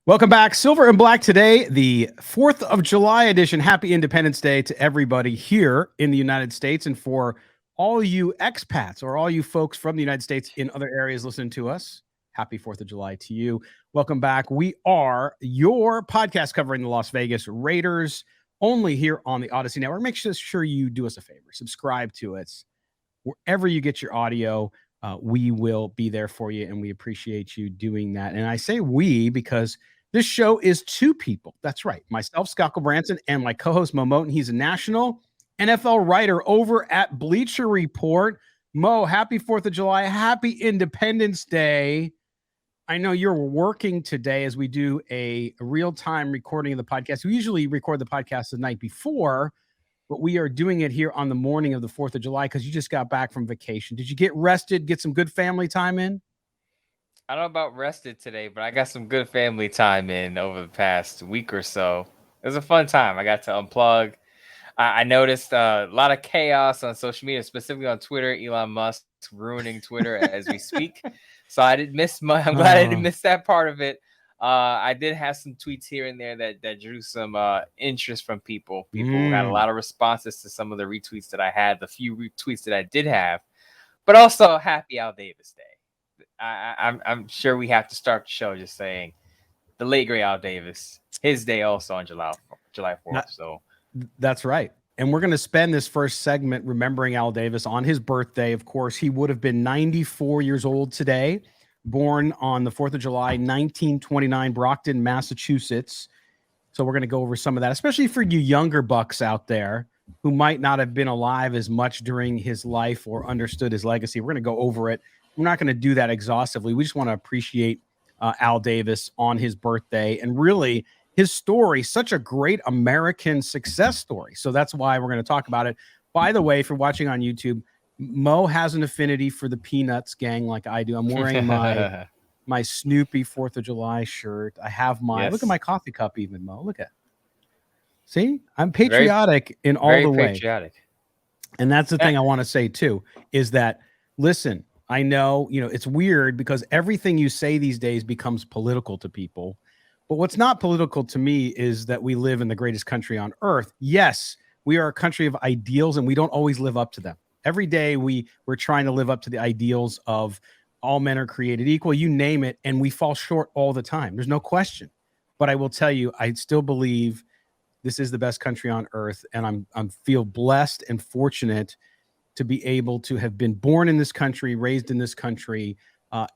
Welcome back. Silver and Black today, the 4th of July edition. Happy Independence Day to everybody here in the United States. And for all you expats or all you folks from the United States in other areas listening to us, happy 4th of July to you. Welcome back. We are your podcast covering the Las Vegas Raiders, only here on the Odyssey Network. Make sure you do us a favor. Subscribe to us wherever you get your audio. We will be there for you, and we appreciate you doing that. And I say we because this show is two people. That's right. Myself, Scott Gulbransen, and my co-host, Moe Moton. He's a national NFL writer over at Bleacher Report. Mo, happy 4th of July. Happy Independence Day. I know you're working today as we do a real-time recording of the podcast. We usually record the podcast the night before, but we are doing it here on the morning of the 4th of July because you just got back from vacation. Did you get rested, get some good family time in? I don't know about rested today, but I got some good family time in over the past week or so. It was a fun time. I got to unplug. I noticed a lot of chaos on social media, specifically on Twitter. Elon Musk ruining Twitter as we speak. So I didn't miss I'm glad I didn't miss that part of it. I did have some tweets here and there that drew some interest from people. People had a lot of responses to some of the retweets that I had, the few retweets that I did have, but also happy Al Davis Day. I'm sure we have to start the show just saying the late great Al Davis, his day also on July 4th. So that's right. And we're going to spend this first segment remembering Al Davis on his birthday. Of course, he would have been 94 years old today, born on the 4th of July, 1929, Brockton, Massachusetts. So we're going to go over some of that, especially for you younger bucks out there who might not have been alive as much during his life or understood his legacy. We're going to go over it. We're not going to do that exhaustively. We just want to appreciate Al Davis on his birthday and really his story, such a great American success story. So that's why we're going to talk about it. By the way, if you're watching on YouTube, Mo has an affinity for the Peanuts gang like I do. I'm wearing my Snoopy 4th of July shirt. I have look at my coffee cup even, Mo. Look at. See? I'm patriotic in all the way. And that's the thing I want to say too, is that, listen, I know, it's weird because everything you say these days becomes political to people. But what's not political to me is that we live in the greatest country on earth. Yes, we are a country of ideals, and we don't always live up to them. Every day we're trying to live up to the ideals of all men are created equal, you name it, and we fall short all the time. There's no question. But I will tell you, I still believe this is the best country on earth, and I'm feel blessed and fortunate to be able to have been born in this country, raised in this country,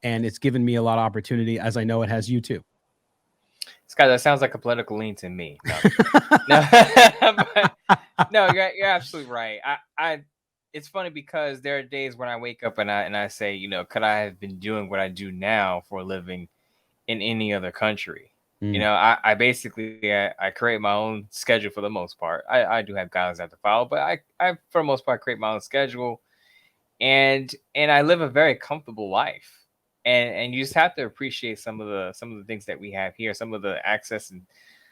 and it's given me a lot of opportunity, as I know it has you too. Scott, that sounds like a political lean to me. No, you're absolutely right. It's funny because there are days when I wake up and I say, could I have been doing what I do now for a living in any other country? I basically I create my own schedule for the most part. I do have guidelines I have to follow, but I for the most part create my own schedule, and I live a very comfortable life. And you just have to appreciate some of the things that we have here, some of the access and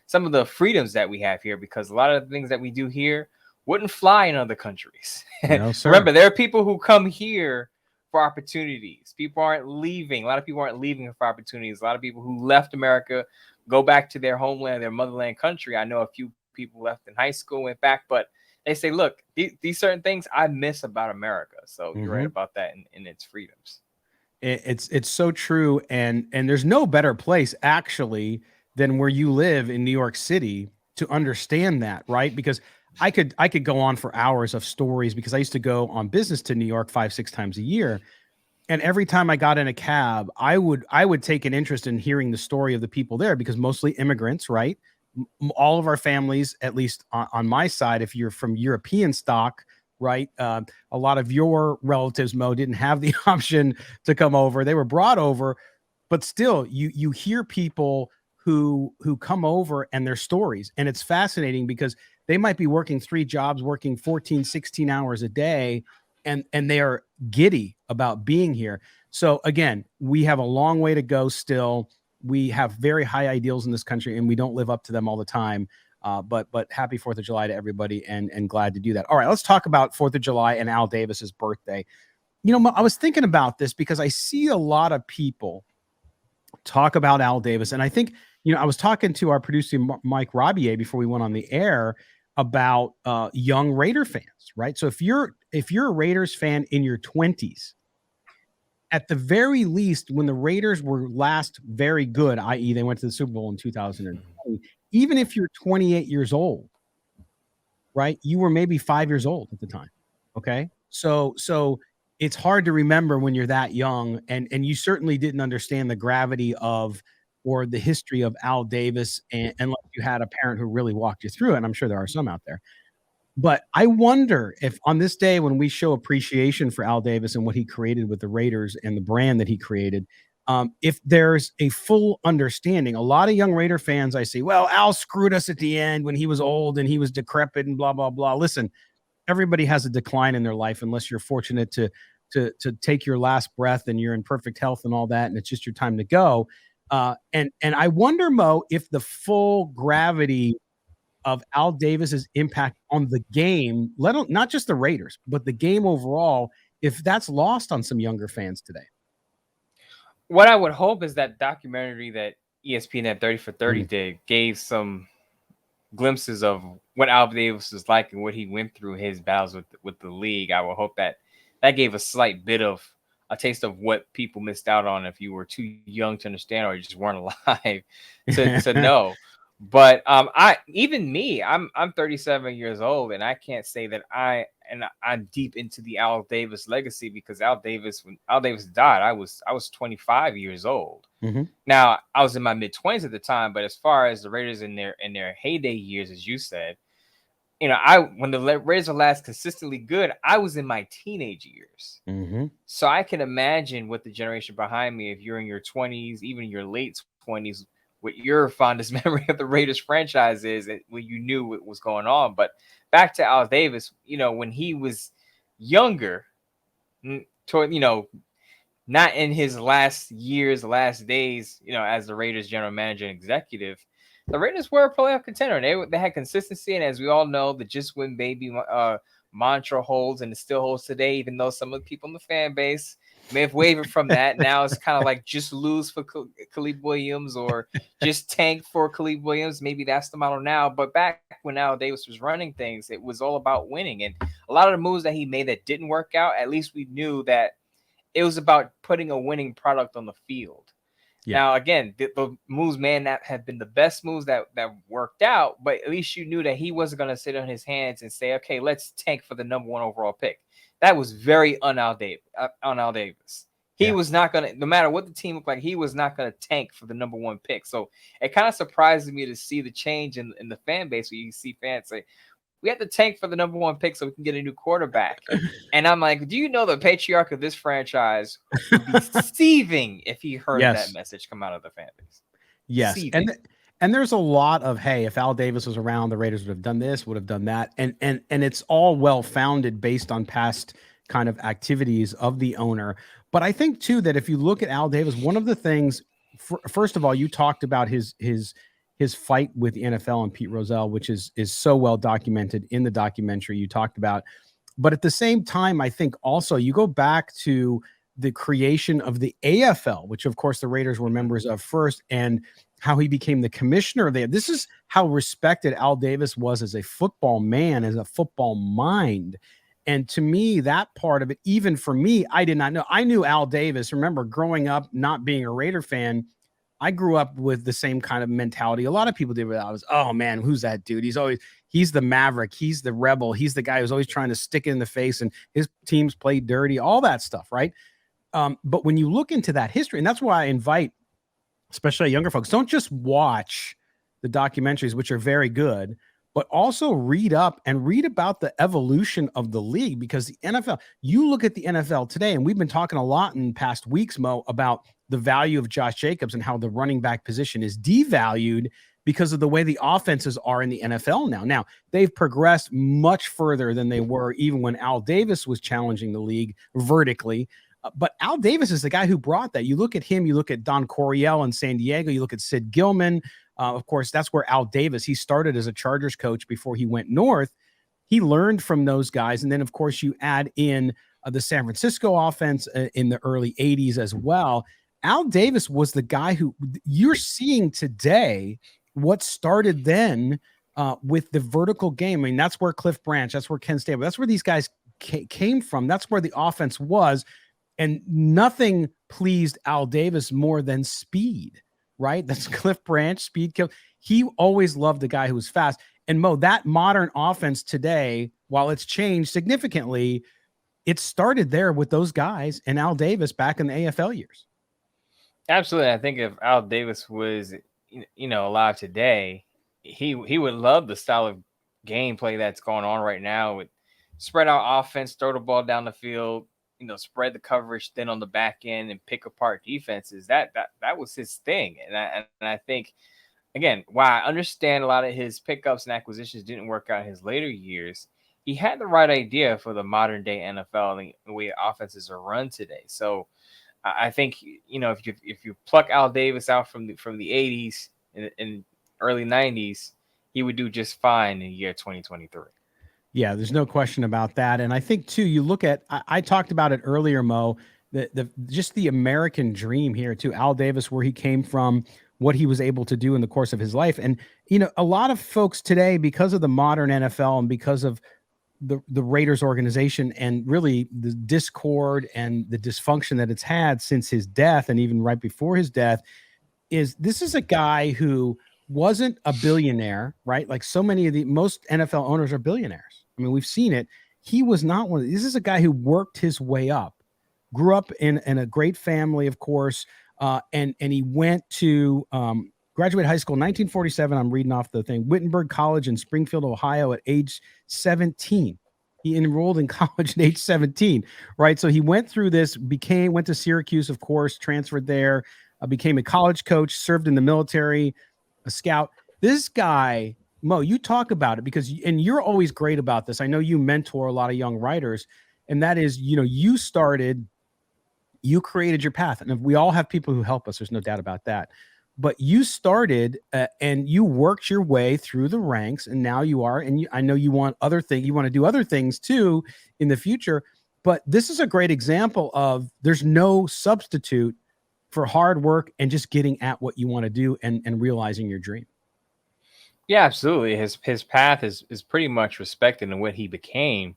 some of the freedoms that we have here, because a lot of the things that we do here wouldn't fly in other countries. No, sir. Remember, there are people who come here for opportunities. People aren't leaving. A lot of people aren't leaving for opportunities. A lot of people who left America go back to their homeland, their motherland country. I know a few people left in high school, went back, but they say, look, these certain things I miss about America. So you're right about that in its freedoms. It's so true, and there's no better place actually than where you live in New York City to understand that, right? Because I could go on for hours of stories, because I used to go on business to New York 5-6 times a year, and every time I got in a cab, I would take an interest in hearing the story of the people there, because mostly immigrants, right? All of our families, at least on my side, if you're from European stock, right? A lot of your relatives, Mo, didn't have the option to come over. They were brought over, but still you hear people who come over and their stories. And it's fascinating because they might be working 3 jobs, working 14, 16 hours a day, and they are giddy about being here. So again, we have a long way to go still. We have very high ideals in this country, and we don't live up to them all the time. But happy 4th of July to everybody, and glad to do that. All right, let's talk about 4th of July and Al Davis's birthday. I was thinking about this because I see a lot of people talk about Al Davis, and I think I was talking to our producer, Mike Robier, before we went on the air about young Raider fans, right? So if you're a Raiders fan in your 20s, at the very least, when the Raiders were last very good, i.e. they went to the Super Bowl in 2020, even if you're 28 years old, right? You were maybe 5 years old at the time. Okay. So it's hard to remember when you're that young, and you certainly didn't understand the gravity of or the history of Al Davis, unless you had a parent who really walked you through it. And I'm sure there are some out there. But I wonder if on this day when we show appreciation for Al Davis and what he created with the Raiders and the brand that he created, if there's a full understanding. A lot of young Raider fans, I see, well, Al screwed us at the end when he was old and he was decrepit and blah, blah, blah. Listen, everybody has a decline in their life unless you're fortunate to take your last breath and you're in perfect health and all that, and it's just your time to go. And I wonder, Mo, if the full gravity of Al Davis's impact on the game, not just the Raiders, but the game overall, if that's lost on some younger fans today. What I would hope is that documentary that ESPN at 30 for 30 did gave some glimpses of what Al Davis was like and what he went through, his battles with the league. I would hope that gave a slight bit of a taste of what people missed out on if you were too young to understand or you just weren't alive to know. But I'm 37 years old, and I can't say that I'm deep into the Al Davis legacy, because when Al Davis died, I was 25 years old. Mm-hmm. Now I was in my mid-20s at the time, but as far as the Raiders in their heyday years, as you said, when the Raiders were last consistently good, I was in my teenage years. Mm-hmm. So I can imagine what the generation behind me, if you're in your 20s, even your late 20s, what your fondest memory of the Raiders franchise is, when you knew what was going on. But back to Al Davis, when he was younger, not in his last years, last days, as the Raiders general manager and executive, the Raiders were a playoff contender. They had consistency, and as we all know, the "just win, baby" mantra holds, and it still holds today, even though some of the people in the fan base may have wavered from that. Now it's kind of like just lose for Khalid Williams or just tank for Khalid Williams. Maybe that's the model now. But back when Al Davis was running things, it was all about winning. And a lot of the moves that he made that didn't work out, at least we knew that it was about putting a winning product on the field. Yeah. Now, again, the moves may not have been the best moves that worked out, but at least you knew that he wasn't going to sit on his hands and say, okay, let's tank for the number 1 overall pick. That was very un-Al Davis. He was not going to, no matter what the team looked like, he was not going to tank for the number 1 pick. So it kind of surprises me to see the change in the fan base, where you see fans say, we have to tank for the number 1 pick so we can get a new quarterback. And I'm like, do you know the patriarch of this franchise would be seething if he heard that message come out of the fan base? Yes. Seething. And there's a lot of, hey, if Al Davis was around, the Raiders would have done this, would have done that. And it's all well-founded based on past kind of activities of the owner. But I think, too, that if you look at Al Davis, one of the things, first of all, you talked about his fight with the NFL and Pete Rozelle, which is so well documented in the documentary you talked about. But at the same time, I think also you go back to the creation of the AFL, which of course the Raiders were members of first, and how he became the commissioner there. This is how respected Al Davis was as a football man, as a football mind. And to me, that part of it, even for me, I did not know. I knew Al Davis. Remember, growing up, not being a Raider fan, I grew up with the same kind of mentality a lot of people did. Where I was, oh man, who's that dude? He's the maverick. He's the rebel. He's the guy who's always trying to stick it in the face, and his teams play dirty, all that stuff, right? But when you look into that history, and that's why I invite, especially younger folks, don't just watch the documentaries, which are very good, but also read up and read about the evolution of the league, because the NFL, you look at the NFL today, and we've been talking a lot in past weeks, Mo, about the value of Josh Jacobs and how the running back position is devalued because of the way the offenses are in the NFL now. Now, they've progressed much further than they were even when Al Davis was challenging the league vertically. But Al Davis is the guy who brought that. You look at him, you look at Don Coryell in San Diego, you look at Sid Gillman. Of course, that's where Al Davis, he started as a Chargers coach before he went north. He learned from those guys. And then, of course, you add in the San Francisco offense in the early 80s as well. Al Davis was the guy who you're seeing today. What started then with the vertical game. I mean, that's where Cliff Branch, that's where Ken Stabler, that's where these guys came from. That's where the offense was. And nothing pleased Al Davis more than speed, right? That's Cliff Branch, speed kill. He always loved the guy who was fast. And Mo, that modern offense today, while it's changed significantly, it started there with those guys and Al Davis back in the AFL years. Absolutely. I think if Al Davis was, alive today, he would love the style of gameplay that's going on right now with spread out offense, throw the ball down the field, spread the coverage thin on the back end and pick apart defenses. That was his thing. And I think, again, while I understand a lot of his pickups and acquisitions didn't work out in his later years, he had the right idea for the modern day NFL and the way offenses are run today. So I think if you pluck Al Davis out from the 80s and early 90s, he would do just fine in the year 2023. Yeah, there's no question about that. And I think too, you look at I talked about it earlier, Mo, just the American dream here too. Al Davis, where he came from, what he was able to do in the course of his life. And a lot of folks today, because of the modern NFL and because of the Raiders organization and really the discord and the dysfunction that it's had since his death and even right before his death, this is a guy who wasn't a billionaire, right? Like so many of most NFL owners are billionaires. I mean, we've seen it. He was not one of these. This is a guy who worked his way up, grew up in a great family, of course, and he went to graduated high school in 1947. I'm reading off the thing. Wittenberg College in Springfield, Ohio at age 17. He enrolled in college at age 17, right? So he went through this, went to Syracuse, of course, transferred there, became a college coach, served in the military, a scout. This guy, Mo, you talk about it and you're always great about this. I know you mentor a lot of young writers, and that is, you created your path. And we all have people who help us. There's no doubt about that. But you started and you worked your way through the ranks, and now you are. And I know you want you want to do other things too in the future. But this is a great example of there's no substitute for hard work and just getting at what you want to do and realizing your dream. Yeah, absolutely. His path is pretty much respected in what he became.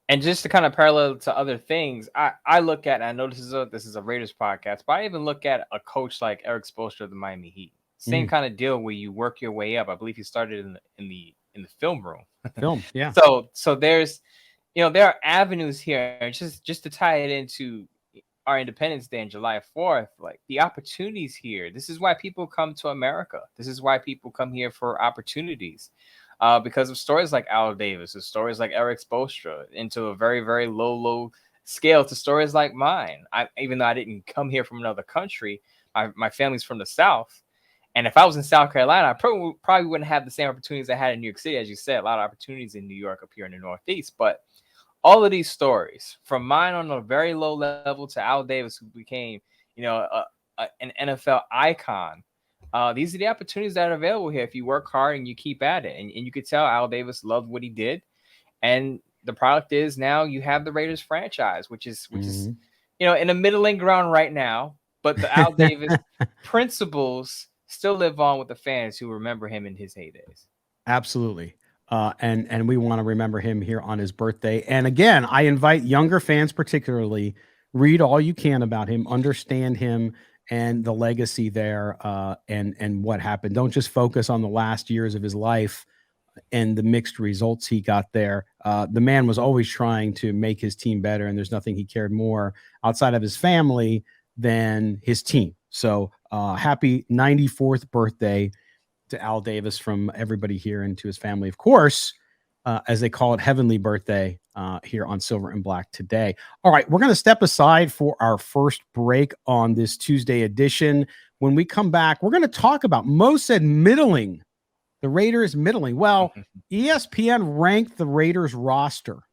And just to kind of parallel to other things, I look at, and I know this is a Raiders podcast, but I even look at a coach like Eric Spoelstra of the Miami Heat. Same kind of deal where you work your way up. I believe he started in the film room. Film, yeah. So there's, there are avenues here, just to tie it into our Independence Day on July 4th, like the opportunities here. This is why people come to America. This is why people come here for opportunities. Because of stories like Al Davis, or stories like Eric Spoelstra, into a very, very low scale to stories like mine. Even though I didn't come here from another country, my family's from the South. And if I was in South Carolina, I probably wouldn't have the same opportunities I had in New York City. As you said, a lot of opportunities in New York up here in the Northeast. But all of these stories, from mine on a very low level to Al Davis, who became, an NFL icon, these are the opportunities that are available here if you work hard and you keep at it. And you could tell Al Davis loved what he did. And the product is now you have the Raiders franchise, which is in a middling ground right now. But the Al Davis principles still live on with the fans who remember him in his heydays. Absolutely. And we want to remember him here on his birthday. And again, I invite younger fans particularly, read all you can about him, understand him and the legacy there, and what happened. Don't just focus on the last years of his life and the mixed results he got there. The man was always trying to make his team better, and there's nothing he cared more outside of his family than his team. So happy 94th birthday to Al Davis from everybody here and to his family, of course, as they call it, heavenly birthday here on Silver and Black today. All right, we're going to step aside for our first break on this Tuesday edition. When we come back, we're going to talk about, Mo said middling, the Raiders middling. Well, ESPN ranked the Raiders roster.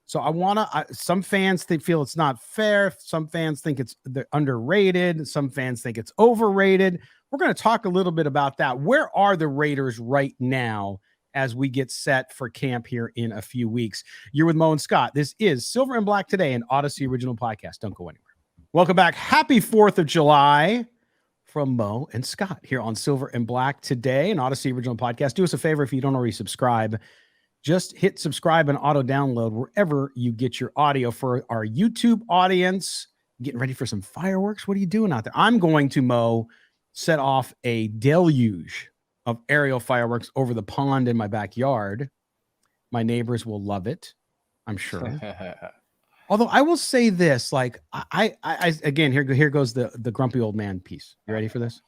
So some fans feel it's not fair. Some fans think they're underrated. Some fans think it's overrated. We're going to talk a little bit about that. Where are the Raiders right now as we get set for camp here in a few weeks? You're with Mo and Scott. This is Silver and Black Today, an Odyssey original podcast. Don't go anywhere. Welcome back. Happy 4th of July from Mo and Scott here on Silver and Black today, an Odyssey original podcast. Do us a favor if you don't already subscribe. Just hit subscribe and auto download wherever you get your audio. For our YouTube audience, getting ready for some fireworks. What are you doing out there? I'm going to, Mo, set off a deluge of aerial fireworks over the pond in my backyard. My neighbors will love it, I'm sure. Although I will say this, like I again, here goes the grumpy old man piece. You ready for this?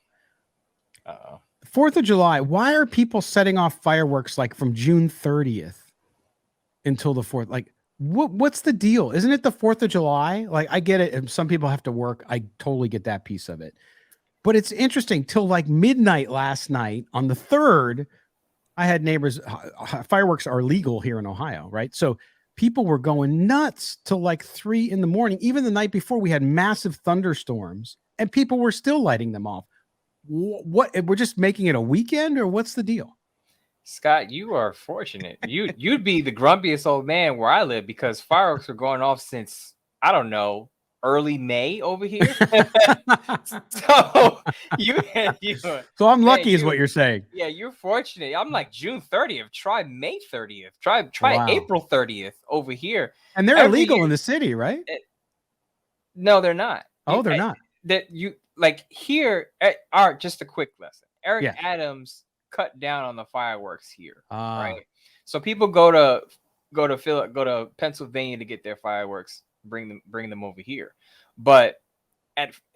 4th of July. Why are people setting off fireworks like from June 30th until the 4th? Like, what's the deal? Isn't it the 4th of July? Like, I get it. Some people have to work. I totally get that piece of it. But it's interesting. Till like midnight last night on the 3rd, I had neighbors. Fireworks are legal here in Ohio, right? So people were going nuts till like 3 in the morning. Even the night before, we had massive thunderstorms and people were still lighting them off. What, we're just making it a weekend, or what's the deal? Scott, you are fortunate. You'd be the grumpiest old man where I live, because fireworks are going off since, I don't know, early May over here. So so I'm lucky, is what you're saying. Yeah, you're fortunate. I'm like June 30th. Try May 30th. Try Wow. April 30th over here. And they're illegal in the city, right? No, they're not. Oh, they're not. That you like here. Just a quick lesson. Eric Adams cut down on the fireworks here, right? So people go to Pennsylvania to get their fireworks, bring them over here. But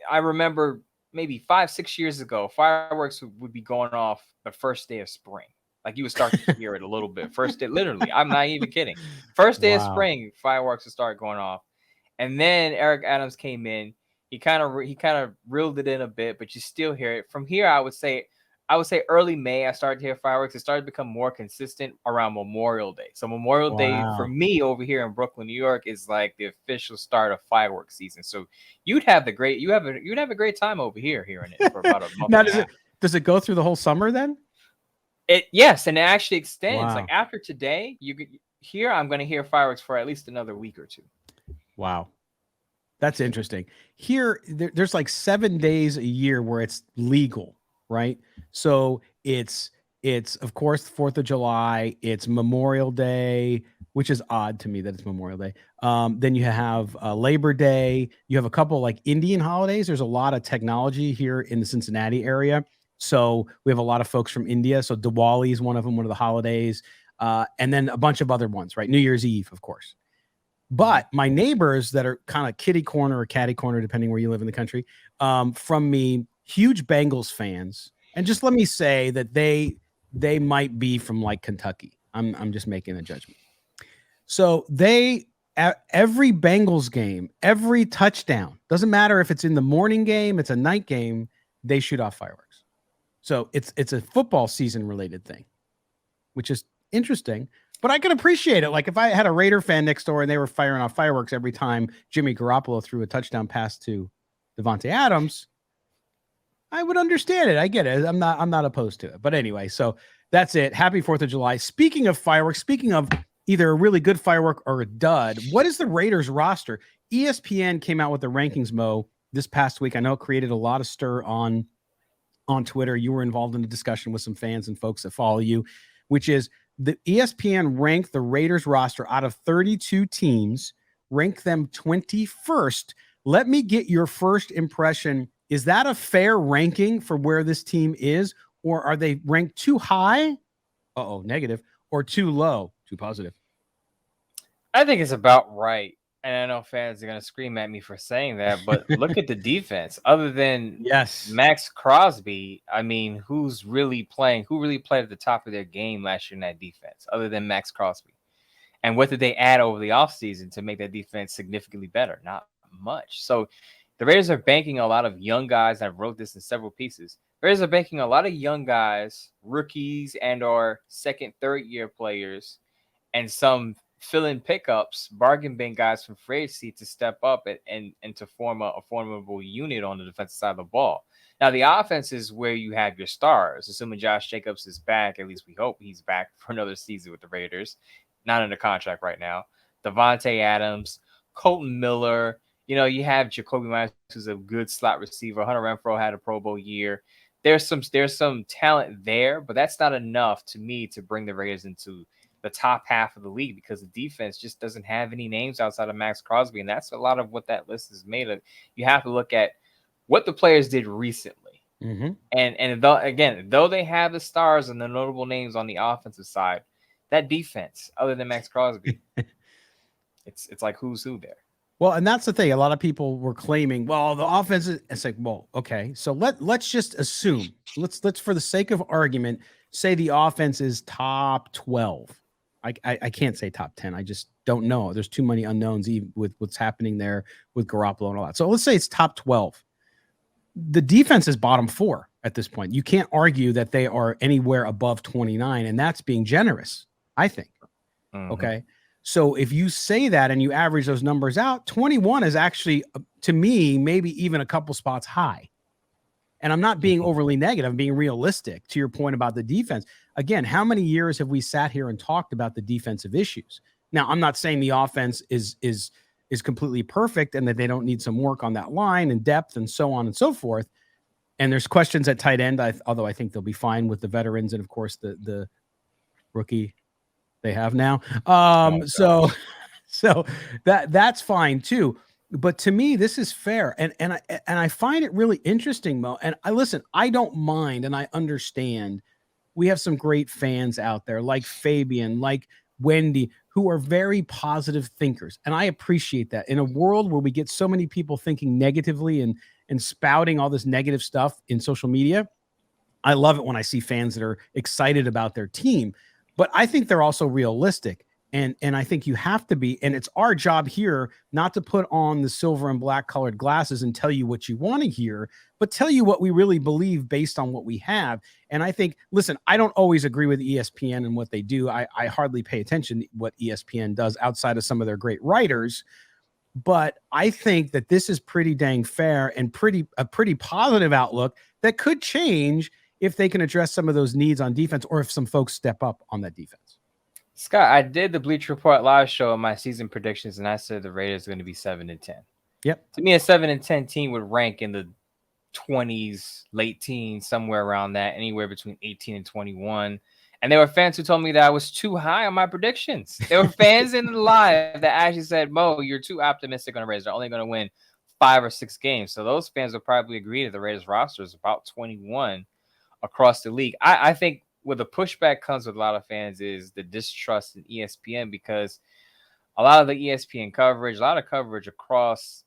I remember maybe 5-6 years ago, fireworks would be going off the first day of spring. Like, you would start to hear it a little bit. First day, literally, I'm not even kidding. First day of spring, fireworks would start going off. And then Eric Adams came in. He kind of reeled it in a bit, but you still hear it. From here, I would say early May, I started to hear fireworks. It started to become more consistent around Memorial Day. So Memorial Day for me over here in Brooklyn, New York, is like the official start of fireworks season. So you'd have a great time over here hearing it for about a month. Now, does it go through the whole summer then? Yes, and it actually extends. Like, after today, I'm going to hear fireworks for at least another week or two. Wow. That's interesting. Here, there's like 7 days a year where it's legal, right? So it's of course 4th of July, it's Memorial Day, which is odd to me that it's Memorial Day. Then you have Labor Day. You have a couple like Indian holidays. There's a lot of technology here in the Cincinnati area. So we have a lot of folks from India. So Diwali is one of them, one of the holidays. And then a bunch of other ones, right? New Year's Eve, of course. But my neighbors that are kind of kitty corner or catty corner, depending where you live in the country, from me, huge Bengals fans. And just let me say that they might be from like Kentucky. I'm just making a judgment. So every Bengals game, every touchdown, doesn't matter if it's in the morning game, it's a night game, they shoot off fireworks. So it's a football season related thing, which is interesting. But I can appreciate it. Like, if I had a Raider fan next door and they were firing off fireworks every time Jimmy Garoppolo threw a touchdown pass to Devontae Adams, I would understand it. I get it. I'm not opposed to it. But anyway, so that's it. Happy 4th of July. Speaking of fireworks, speaking of either a really good firework or a dud, what is the Raiders roster? ESPN came out with the rankings, Mo, this past week. I know it created a lot of stir on Twitter. You were involved in a discussion with some fans and folks that follow you, which is the ESPN ranked the Raiders roster out of 32 teams, ranked them 21st. Let me get your first impression. Is that a fair ranking for where this team is, or are they ranked too high? Negative, or too low, too positive? I think it's about right. And I know fans are going to scream at me for saying that, but look at the defense. Other than Max Crosby, I mean, who really played at the top of their game last year in that defense, other than Max Crosby? And what did they add over the offseason to make that defense significantly better? Not much. So the Raiders are banking a lot of young guys. I wrote this in several pieces. The Raiders are banking a lot of young guys, rookies and or second, third year players, and some fill-in pickups, bargain bin guys from free agency to step up and to form a formidable unit on the defensive side of the ball. Now, the offense is where you have your stars. Assuming Josh Jacobs is back, at least we hope he's back for another season with the Raiders. Not under contract right now. Devontae Adams, Colton Miller, You have Jacoby Myers, who's a good slot receiver. Hunter Renfrow had a Pro Bowl year. There's some talent there, but that's not enough to me to bring the Raiders into the top half of the league because the defense just doesn't have any names outside of Max Crosby, and that's a lot of what that list is made of. You have to look at what the players did recently, and though they have the stars and the notable names on the offensive side, that defense, other than Max Crosby, it's like who's who there. Well, and that's the thing. A lot of people were claiming, well, the offense is, it's like, well, okay. So let's just assume, let's for the sake of argument, say the offense is top 12. I can't say top 10. I just don't know. There's too many unknowns even with what's happening there with Garoppolo and all that. So let's say it's top 12. The defense is bottom 4 at this point. You can't argue that they are anywhere above 29, and that's being generous, I think. Okay. So if you say that and you average those numbers out, 21 is actually, to me, maybe even a couple spots high. And I'm not being overly negative. I'm being realistic to your point about the defense. Again, how many years have we sat here and talked about the defensive issues? Now, I'm not saying the offense is completely perfect and that they don't need some work on that line and depth and so on and so forth. And there's questions at tight end, although I think they'll be fine with the veterans and, of course, the rookie they have now. So that's fine too. But to me, this is fair. And I find it really interesting, Mo. And I don't mind. And I understand we have some great fans out there like Fabian, like Wendy, who are very positive thinkers. And I appreciate that. In a world where we get so many people thinking negatively and spouting all this negative stuff in social media, I love it when I see fans that are excited about their team. But I think they're also realistic. And I think you have to be, and it's our job here not to put on the silver and black colored glasses and tell you what you want to hear, but tell you what we really believe based on what we have. And I think, listen, I don't always agree with ESPN and what they do. I hardly pay attention to what ESPN does outside of some of their great writers. But I think that this is pretty dang fair and a pretty positive outlook that could change if they can address some of those needs on defense or if some folks step up on that defense. Scott, I did the Bleach Report live show on my season predictions, and I said the Raiders are going to be 7-10. Yep. To me, a 7-10 team would rank in the 20s, late teens, somewhere around that, anywhere between 18 and 21. And there were fans who told me that I was too high on my predictions. There were fans in the live that actually said, Mo, you're too optimistic on the Raiders. They're only going to win 5 or 6 games. So those fans will probably agree that the Raiders roster is about 21 across the league. I think where the pushback comes with a lot of fans is the distrust in ESPN, because a lot of the ESPN coverage, a lot of coverage across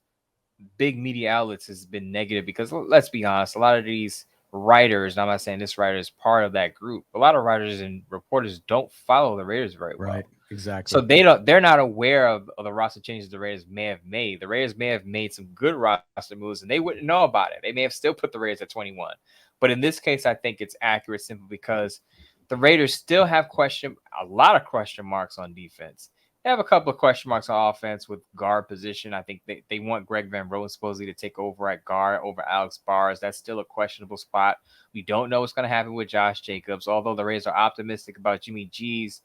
big media outlets has been negative because, let's be honest, a lot of these writers, and I'm not saying this writer is part of that group, a lot of writers and reporters don't follow the Raiders very well. Right, exactly. So they're not aware of the roster changes the Raiders may have made. The Raiders may have made some good roster moves and they wouldn't know about it. They may have still put the Raiders at 21. But in this case, I think it's accurate simply because the Raiders still have a lot of question marks on defense. They have a couple of question marks on offense with guard position. I think they want Greg Van Roten supposedly to take over at guard over Alex Bars. That's still a questionable spot. We don't know what's going to happen with Josh Jacobs, although the Raiders are optimistic about Jimmy G's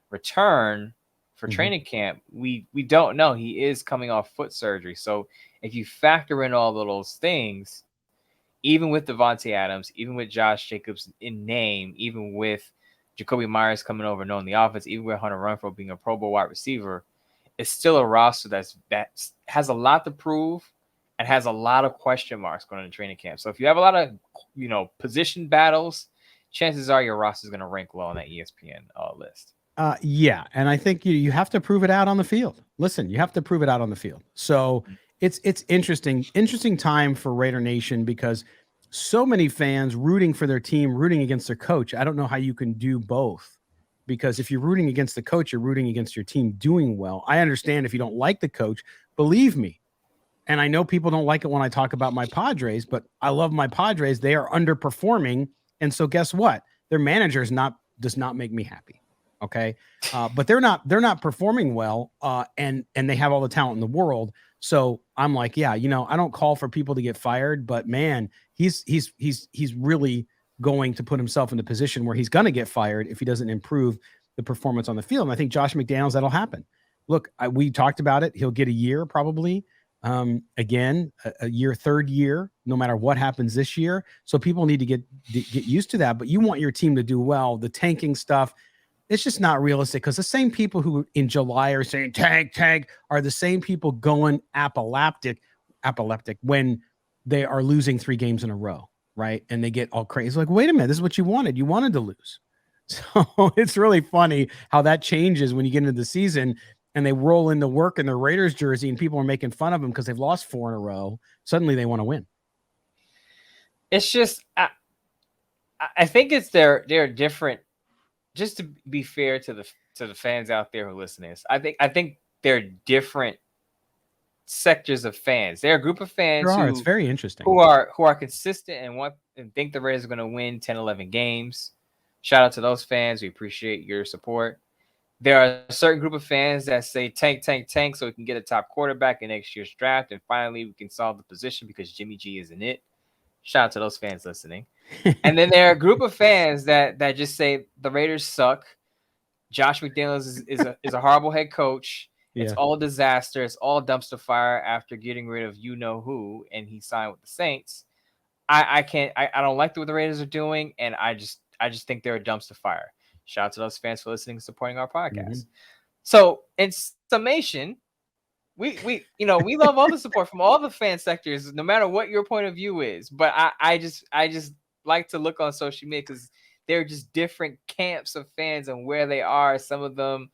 return for training camp. We don't know. He is coming off foot surgery. So if you factor in all of those things, even with Devontae Adams, even with Josh Jacobs in name, even with Jacoby Myers coming over knowing the offense, even with Hunter Renfrow being a Pro Bowl wide receiver, it's still a roster that has a lot to prove and has a lot of question marks going into training camp. So if you have a lot of position battles, chances are your roster is going to rank low on that ESPN list. Yeah, and I think you have to prove it out on the field. Listen, you have to prove it out on the field. So it's interesting time for Raider Nation because so many fans rooting for their team, rooting against their coach. I don't know how you can do both, because if you're rooting against the coach, you're rooting against your team doing well. I understand if you don't like the coach, believe me. And I know people don't like it when I talk about my Padres, but I love my Padres. They are underperforming. And so guess what? Their manager does not make me happy. Okay. But they're not performing well. And they have all the talent in the world. So I'm like, yeah, I don't call for people to get fired, but man, he's really going to put himself in the position where he's going to get fired if he doesn't improve the performance on the field. And I think Josh McDaniels, that'll happen. Look, we talked about it. He'll get a year probably. Again, third year, no matter what happens this year. So people need to get used to that. But you want your team to do well. The tanking stuff, it's just not realistic, because the same people who in July are saying tank are the same people going apoplectic when they are losing 3 games in a row, right? And they get all crazy. It's like, wait a minute, this is what you wanted. You wanted to lose. So it's really funny how that changes when you get into the season and they roll into work in their Raiders jersey and people are making fun of them because they've lost 4 in a row. Suddenly they want to win. It's just, I think it's they're different. Just to be fair to the fans out there who are listening, I think they're different sectors of fans. They're a group of fans it's very interesting, who are consistent and think the Raiders are going to win 10, 11 games. Shout out to those fans. We appreciate your support. There are a certain group of fans that say tank so we can get a top quarterback in next year's draft, and finally we can solve the position because Jimmy G isn't it. Shout out to those fans listening. And then there are a group of fans that just say the Raiders suck. Josh McDaniels is a horrible head coach. Yeah. It's all disaster. It's all dumpster fire after getting rid of you know who, and he signed with the Saints. I don't like what the Raiders are doing, and I just think they're a dumpster fire. Shout out to those fans for listening and supporting our podcast. Mm-hmm. So in summation, we love all the support from all the fan sectors, no matter what your point of view is. But I just like to look on social media because they're just different camps of fans and where they are. Some of them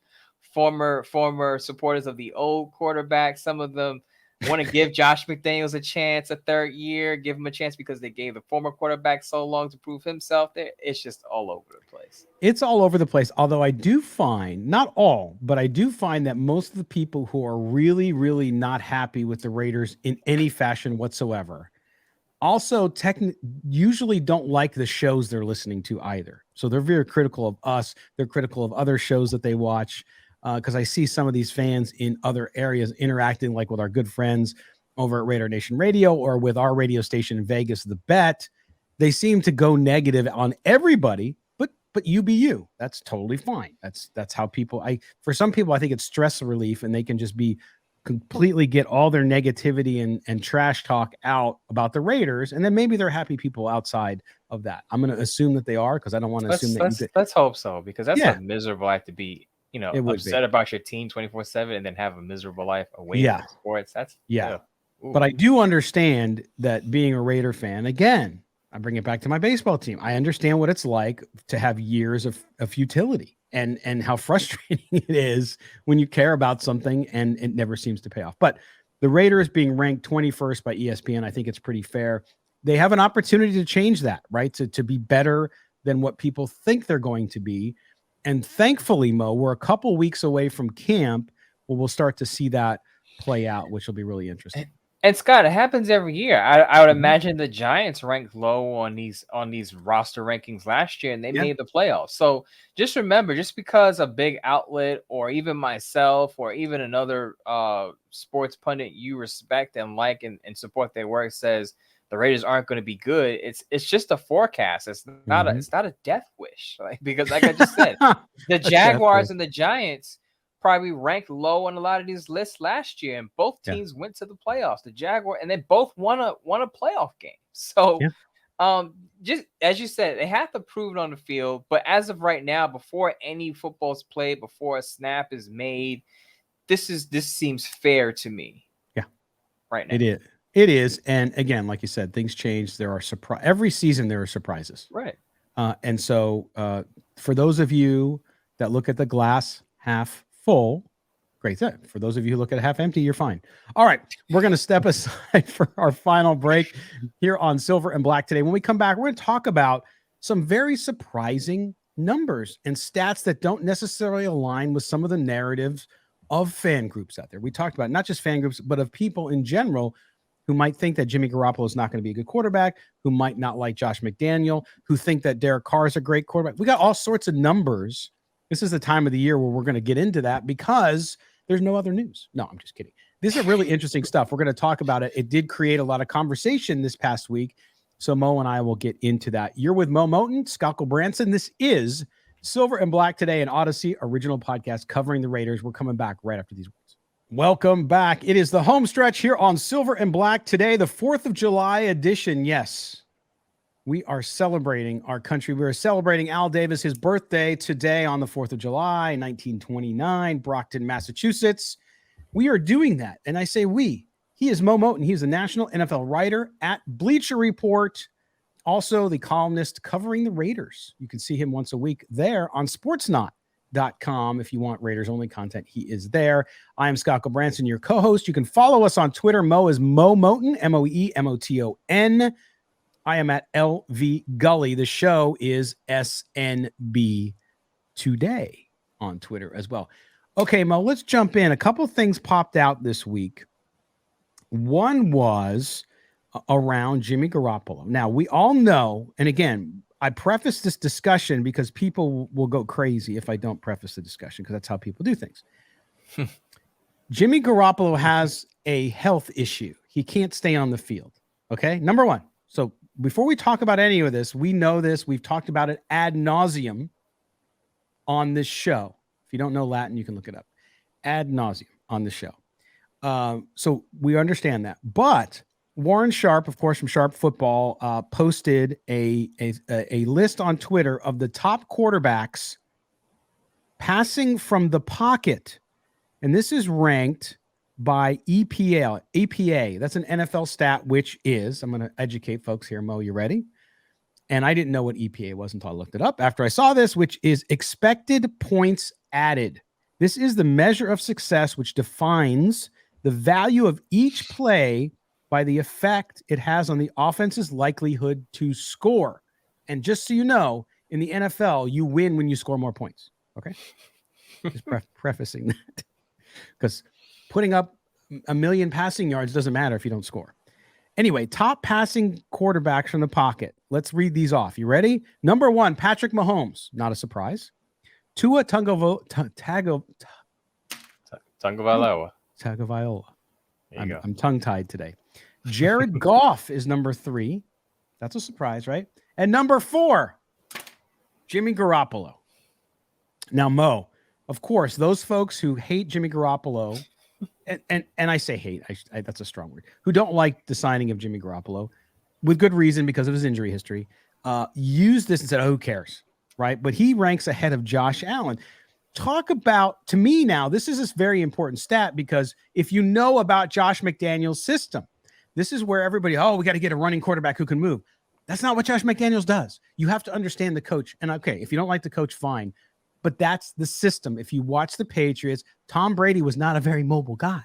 former supporters of the old quarterback. Some of them want to give Josh McDaniels a chance, a third year, give him a chance because they gave the former quarterback so long to prove himself. It's just all over the place. It's all over the place. Although I do find, not all, but I do find that most of the people who are really, really not happy with the Raiders in any fashion whatsoever also usually don't like the shows they're listening to either. So they're very critical of us. They're critical of other shows that they watch. Because I see some of these fans in other areas interacting, like with our good friends over at Raider Nation Radio or with our radio station in Vegas, The Bet. They seem to go negative on everybody, but you be you. That's totally fine. That's how people. For some people, I think it's stress relief, and they can just be completely get all their negativity and trash talk out about the Raiders, and then maybe they're happy people outside of that. I'm going to assume that they are, because I don't want to assume that. Let's hope so, because that's a miserable life to be. Upset about your team 24/7 and then have a miserable life away from sports. That's But I do understand that being a Raider fan, again, I bring it back to my baseball team. I understand what it's like to have years of futility and how frustrating it is when you care about something and it never seems to pay off. But the Raiders being ranked 21st by ESPN, I think it's pretty fair. They have an opportunity to change that, right? To be better than what people think they're going to be. And thankfully, Mo, we're a couple weeks away from camp where we'll start to see that play out, which will be really interesting. And Scott, it happens every year. I would imagine the Giants ranked low on these roster rankings last year, and they made the playoffs. So just remember, just because a big outlet or even myself or even another sports pundit you respect and like and support their work says the Raiders aren't going to be good, it's just a forecast. It's not a death wish. Because like I just said, the Jaguars and the Giants probably ranked low on a lot of these lists last year, and both teams went to the playoffs. The Jaguar, and they both won a playoff game. So just as you said, they have to prove it on the field. But as of right now, before any football's played, before a snap is made, this seems fair to me. Yeah. Right now. It is. And again, like you said, things change. There are every season there are surprises. Right. And so for those of you that look at the glass half full, great thing. For those of you who look at it half empty, you're fine. All right. We're going to step aside for our final break here on Silver and Black today. When we come back, we're going to talk about some very surprising numbers and stats that don't necessarily align with some of the narratives of fan groups out there. We talked about not just fan groups, but of people in general who might think that Jimmy Garoppolo is not going to be a good quarterback, who might not like Josh McDaniels, who think that Derek Carr is a great quarterback. We got all sorts of numbers. This is the time of the year where we're going to get into that because there's no other news. No, I'm just kidding. This is really interesting stuff. We're going to talk about it. It did create a lot of conversation this past week. So Mo and I will get into that. You're with Moe Moton, Scott Gulbransen. This is Silver and Black today, an Odyssey original podcast covering the Raiders. We're coming back right after these words. Welcome back. It is the home stretch here on Silver and Black today, the 4th of July edition. Yes, we are celebrating our country. We are celebrating Al Davis, his birthday today on the 4th of July, 1929, Brockton, Massachusetts. We are doing that. And I say we. He is Moe Moton. He is a national NFL writer at Bleacher Report, also the columnist covering the Raiders. You can see him once a week there on sportsnot.com. If you want Raiders only content, he is there. I am Scott Gulbransen, your co-host. You can follow us on Twitter. Mo is Moe Moton, MoeMoton. I am at LV Gully. The show is SNB Today on Twitter as well. Okay, Mo, let's jump in. A couple of things popped out this week. One was around Jimmy Garoppolo. Now, we all know, and again, I preface this discussion because people will go crazy if I don't preface the discussion, because that's how people do things. Jimmy Garoppolo has a health issue. He can't stay on the field. Okay, number one. So before we talk about any of this, we know this. We've talked about it ad nauseum on this show. If you don't know Latin, you can look it up. Ad nauseum on the show. So we understand that. But Warren Sharp, of course, from Sharp Football, posted a list on Twitter of the top quarterbacks passing from the pocket. And this is ranked by EPA. That's an NFL stat, which is, I'm going to educate folks here. Mo, you ready? And I didn't know what EPA was until I looked it up after I saw this, which is expected points added. This is the measure of success, which defines the value of each play by the effect it has on the offense's likelihood to score. And just so you know, in the NFL, you win when you score more points. Okay? Just prefacing that. Because putting up a million passing yards doesn't matter if you don't score. Anyway, top passing quarterbacks from the pocket. Let's read these off. You ready? Number one, Patrick Mahomes. Not a surprise. Tua Tagovailoa. I'm tongue-tied today. Jared Goff is number 3. That's a surprise, right? And number 4, Jimmy Garoppolo. Now, Mo, of course, those folks who hate Jimmy Garoppolo, and I say hate, that's a strong word, who don't like the signing of Jimmy Garoppolo, with good reason because of his injury history, use this and said, oh, who cares, right? But he ranks ahead of Josh Allen. Talk about, to me now, this is this very important stat, because if you know about Josh McDaniels' system, this is where everybody, we got to get a running quarterback who can move. That's not what Josh McDaniels does. You have to understand the coach. And okay, if you don't like the coach, fine. But that's the system. If you watch the Patriots, Tom Brady was not a very mobile guy.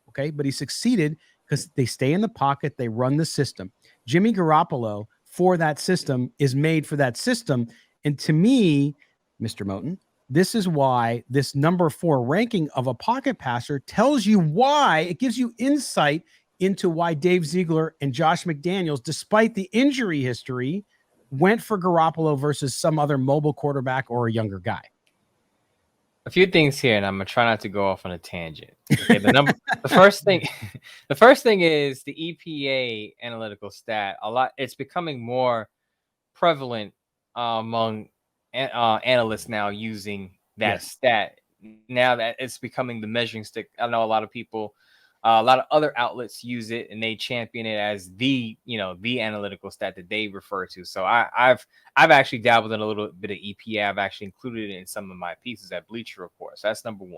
Okay, but he succeeded because they stay in the pocket, they run the system. Jimmy Garoppolo, for that system, is made for that system. And to me, Mr. Moton, this is why this number 4 ranking of a pocket passer tells you why. It gives you insight into why Dave Ziegler and Josh McDaniels, despite the injury history, went for Garoppolo versus some other mobile quarterback or a younger guy. A few things here, and I'm gonna try not to go off on a tangent. Okay, the first thing is the EPA analytical stat. It's becoming more prevalent among analysts now using that stat. Now that it's becoming the measuring stick. I know a lot of people, a lot of other outlets use it, and they champion it as the analytical stat that they refer to. So I've actually dabbled in a little bit of EPA. I've actually included it in some of my pieces at Bleacher Report. So that's number 1.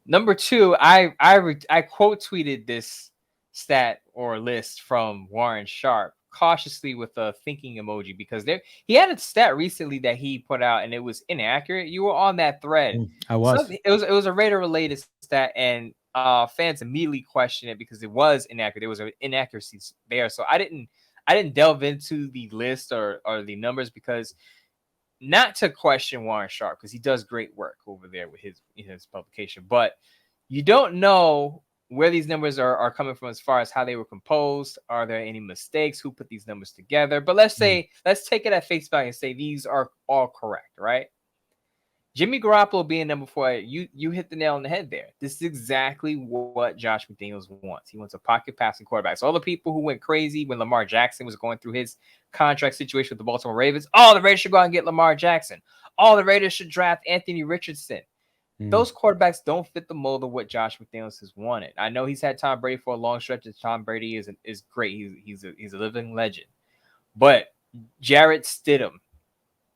Number 2, I quote tweeted this stat or list from Warren Sharp cautiously with a thinking emoji, because he had a stat recently that he put out and it was inaccurate. You were on that thread. I was. So it was a Raider related stat, and fans immediately questioned it because it was inaccurate. There was an inaccuracy there. So I didn't delve into the list or the numbers, because not to question Warren Sharp, because he does great work over there with his publication, but you don't know where these numbers are coming from as far as how they were composed. Are there any mistakes? Who put these numbers together? But let's take it at face value and say these are all correct, right? Jimmy Garoppolo being number 4, you hit the nail on the head there. This is exactly what Josh McDaniels wants. He wants a pocket passing quarterback. So all the people who went crazy when Lamar Jackson was going through his contract situation with the Baltimore Ravens, the Raiders should go out and get Lamar Jackson. The Raiders should draft Anthony Richardson. Those quarterbacks don't fit the mold of what Josh McDaniels has wanted. I know he's had Tom Brady for a long stretch, and Tom Brady is great. He's a living legend. But Jarrett Stidham,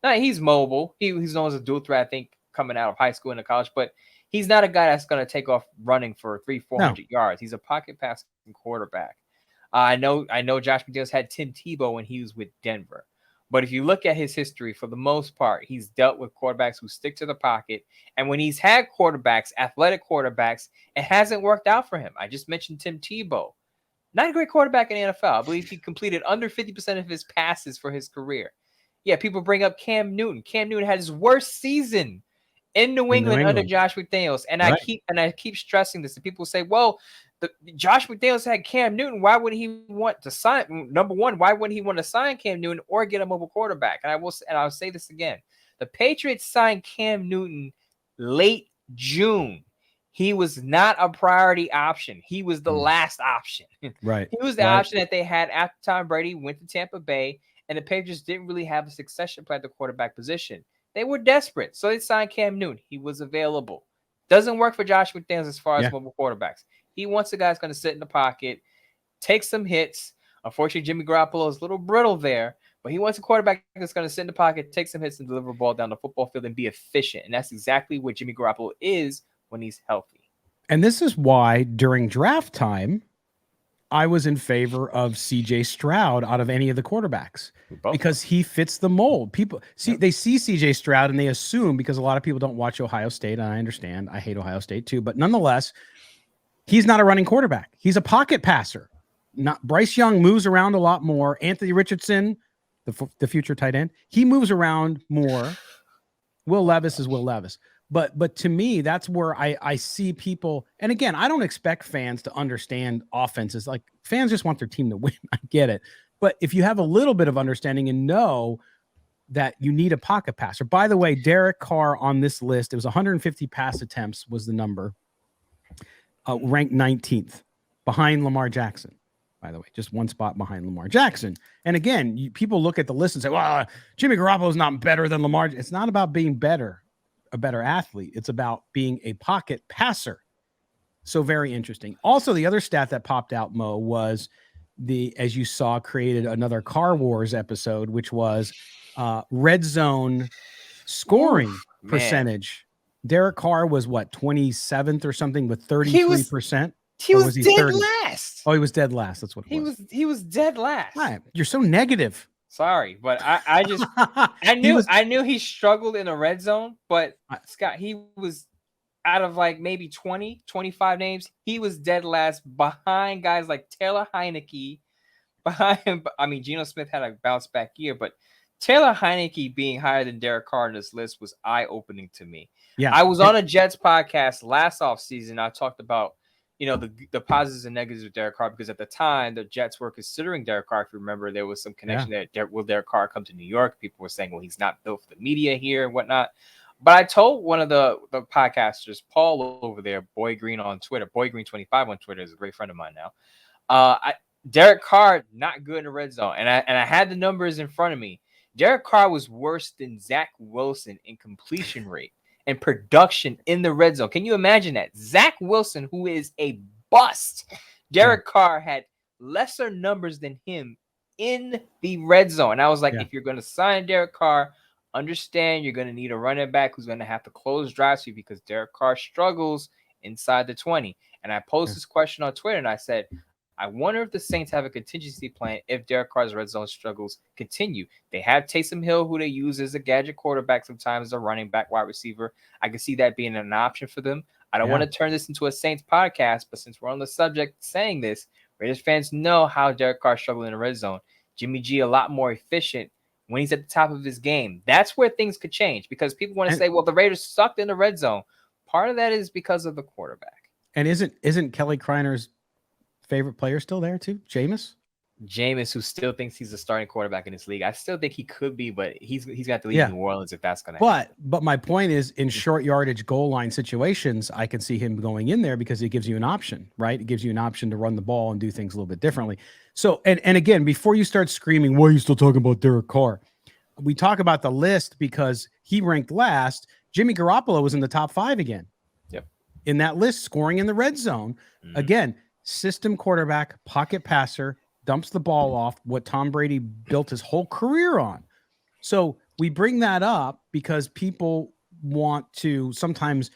now he's mobile. He's known as a dual threat, I think, coming out of high school into college, but he's not a guy that's going to take off running for 300-400 yards. He's a pocket passing quarterback. I know Josh McDaniels had Tim Tebow when he was with Denver. But if you look at his history, for the most part, he's dealt with quarterbacks who stick to the pocket. And when he's had quarterbacks, athletic quarterbacks, it hasn't worked out for him. I just mentioned Tim Tebow. Not a great quarterback in the NFL. I believe he completed under 50% of his passes for his career. Yeah, people bring up Cam Newton. Cam Newton had his worst season in New England under Josh McDaniels. And I keep stressing this. And people say, well, Josh McDaniels had Cam Newton. Why would he want to sign? Number one, why wouldn't he want to sign Cam Newton or get a mobile quarterback? And I'll say this again: the Patriots signed Cam Newton late June. He was not a priority option. He was the last option. Right. He was the option that they had after Tom Brady went to Tampa Bay, and the Patriots didn't really have a succession plan at the quarterback position. They were desperate, so they signed Cam Newton. He was available. Doesn't work for Josh McDaniels as far as mobile quarterbacks. He wants a guy that's going to sit in the pocket, take some hits. Unfortunately, Jimmy Garoppolo is a little brittle there, but he wants a quarterback that's going to sit in the pocket, take some hits, and deliver a ball down the football field and be efficient. And that's exactly what Jimmy Garoppolo is when he's healthy. And this is why during draft time, I was in favor of CJ Stroud out of any of the quarterbacks because he fits the mold. People they see CJ Stroud and they assume, because a lot of people don't watch Ohio State, and I understand, I hate Ohio State too, but nonetheless, he's not a running quarterback. He's a pocket passer. Not Bryce Young moves around a lot more. Anthony Richardson, the future tight end, he moves around more. Will Levis is Will Levis. But to me, that's where I see people. And again, I don't expect fans to understand offenses. Like, fans just want their team to win. I get it. But if you have a little bit of understanding and know that you need a pocket passer. By the way, Derek Carr on this list, it was 150 pass attempts was the number. Ranked 19th behind Lamar Jackson, by the way, just one spot behind Lamar Jackson. And again, people look at the list and say, well, Jimmy Garoppolo is not better than Lamar. It's not about being better, a better athlete. It's about being a pocket passer. So very interesting. Also, the other stat that popped out, Mo, was as you saw, created another Car Wars episode, which was red zone scoring percentage. Derek Carr was what, 27th or something with 33%? He was dead last. Oh, he was dead last. That's what it was. He was dead last. Right. You're so negative. Sorry, but I just I knew he struggled in the red zone, but Scott, he was out of like maybe 20, 25 names. He was dead last behind guys like Taylor Heineke. Behind him, I mean, Geno Smith had a bounce back year, but Taylor Heineke being higher than Derek Carr on this list was eye-opening to me. Yeah, I was on a Jets podcast last offseason. I talked about, the positives and negatives of Derek Carr, because at the time the Jets were considering Derek Carr. If you remember, there was some connection that will Derek Carr come to New York? People were saying, well, he's not built for the media here and whatnot. But I told one of the podcasters, Paul over there, Boy Green on Twitter, Boy Green 25 on Twitter, is a great friend of mine now. Derek Carr, not good in the red zone. And I had the numbers in front of me. Derek Carr was worse than Zach Wilson in completion rate and production in the red zone. Can you imagine that? Zach Wilson, who is a bust, Derek Carr had lesser numbers than him in the red zone. And I was like, if you're going to sign Derek Carr, understand you're going to need a running back who's going to have to close drives for you, because Derek Carr struggles inside the 20. And I posed this question on Twitter, and I said, I wonder if the Saints have a contingency plan if Derek Carr's red zone struggles continue. They have Taysom Hill, who they use as a gadget quarterback sometimes, as a running back, wide receiver. I can see that being an option for them. I don't want to turn this into a Saints podcast, but since we're on the subject saying this, Raiders fans know how Derek Carr struggled in the red zone. Jimmy G a lot more efficient when he's at the top of his game. That's where things could change, because people want to say, well, the Raiders sucked in the red zone. Part of that is because of the quarterback. And isn't Kelly Kreiner's favorite player still there too? Jameis, who still thinks he's a starting quarterback in this league. I still think he could be, but he's got to leave New Orleans if that's going to happen. But my point is, in short yardage goal line situations, I can see him going in there because it gives you an option, right? It gives you an option to run the ball and do things a little bit differently. So, and again, before you start screaming, why are you still talking about Derek Carr? We talk about the list because he ranked last. Jimmy Garoppolo was in the top 5 again. Yep. In that list, scoring in the red zone. Again, system quarterback, pocket passer, dumps the ball off, what Tom Brady built his whole career on. So we bring that up because people want to sometimes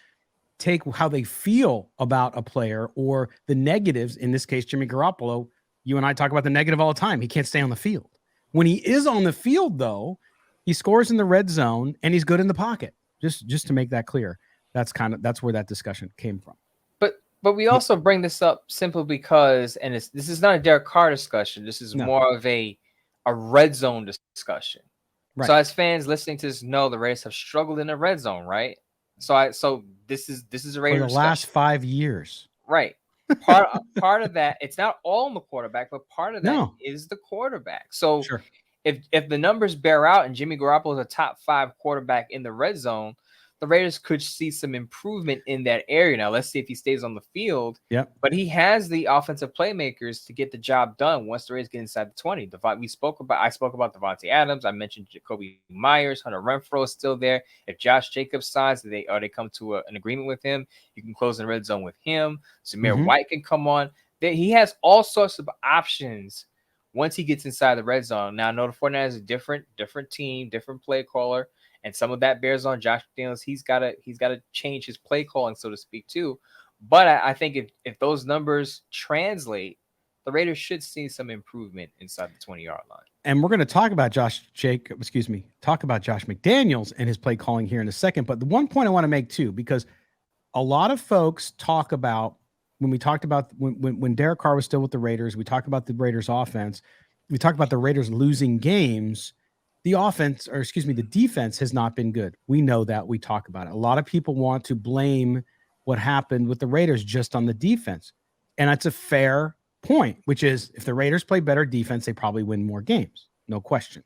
take how they feel about a player or the negatives. In this case, Jimmy Garoppolo, you and I talk about the negative all the time. He can't stay on the field. When he is on the field, though, he scores in the red zone and he's good in the pocket. Just to make that clear, that's where that discussion came from. But we also bring this up simply because, and this is not a Derek Carr discussion. This is more of a red zone discussion. Right. So as fans listening to this know, the Raiders have struggled in the red zone, right? So this is a Raiders for the last 5 years, right? Part of that, it's not all on the quarterback, but part of that is the quarterback. So if the numbers bear out and Jimmy Garoppolo is a top 5 quarterback in the red zone, the Raiders could see some improvement in that area. Now, let's see if he stays on the field. Yep. But he has the offensive playmakers to get the job done once the Raiders get inside the 20. I spoke about Devontae Adams. I mentioned Jacoby Myers. Hunter Renfrow is still there. If Josh Jacobs signs, they come to an agreement with him, you can close in the red zone with him. Zamir White can come on. He has all sorts of options once he gets inside the red zone. Now, I know the 49ers is a different team, different play caller. And some of that bears on Josh McDaniels. He's got to change his play calling, so to speak, too. But I think if those numbers translate, the Raiders should see some improvement inside the 20-yard line. And we're going to talk about Josh McDaniels and his play calling here in a second. But the one point I want to make too, because a lot of folks talk about when Derek Carr was still with the Raiders, we talked about the Raiders offense. We talked about the Raiders losing games. The defense has not been good. We know that. We talk about it. A lot of people want to blame what happened with the Raiders just on the defense. And that's a fair point, which is if the Raiders play better defense, they probably win more games. No question.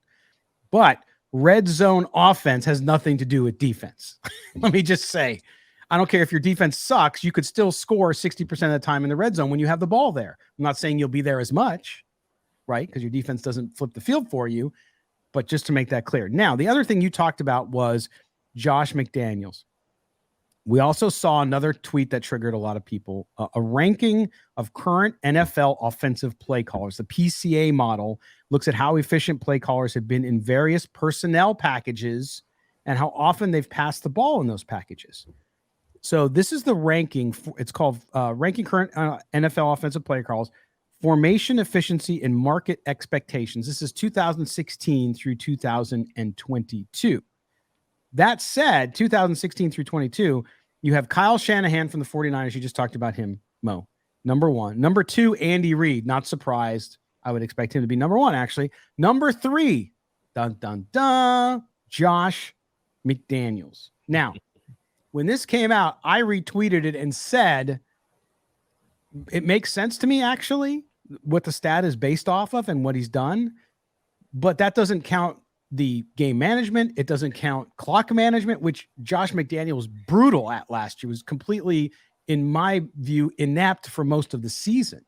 But red zone offense has nothing to do with defense. Let me just say, I don't care if your defense sucks, you could still score 60% of the time in the red zone when you have the ball there. I'm not saying you'll be there as much, right? Because your defense doesn't flip the field for you. But just to make that clear. Now, the other thing you talked about was Josh McDaniels. We also saw another tweet that triggered a lot of people, a ranking of current NFL offensive play callers. The PCA model looks at how efficient play callers have been in various personnel packages and how often they've passed the ball in those packages. So this is the ranking. It's called ranking current NFL offensive play callers. Formation efficiency and market expectations. This is 2016 through 2022. That said, 2016 through 22, you have Kyle Shanahan from the 49ers. You just talked about him, Mo. Number 1. Number 2, Andy Reid. Not surprised. I would expect him to be number 1, actually. Number 3, dun, dun, dun, Josh McDaniels. Now, when this came out, I retweeted it and said, it makes sense to me, actually, what the stat is based off of and what he's done. But that doesn't count the game management. It doesn't count clock management, which Josh McDaniels was brutal at last year. Was completely, in my view, inept for most of the season.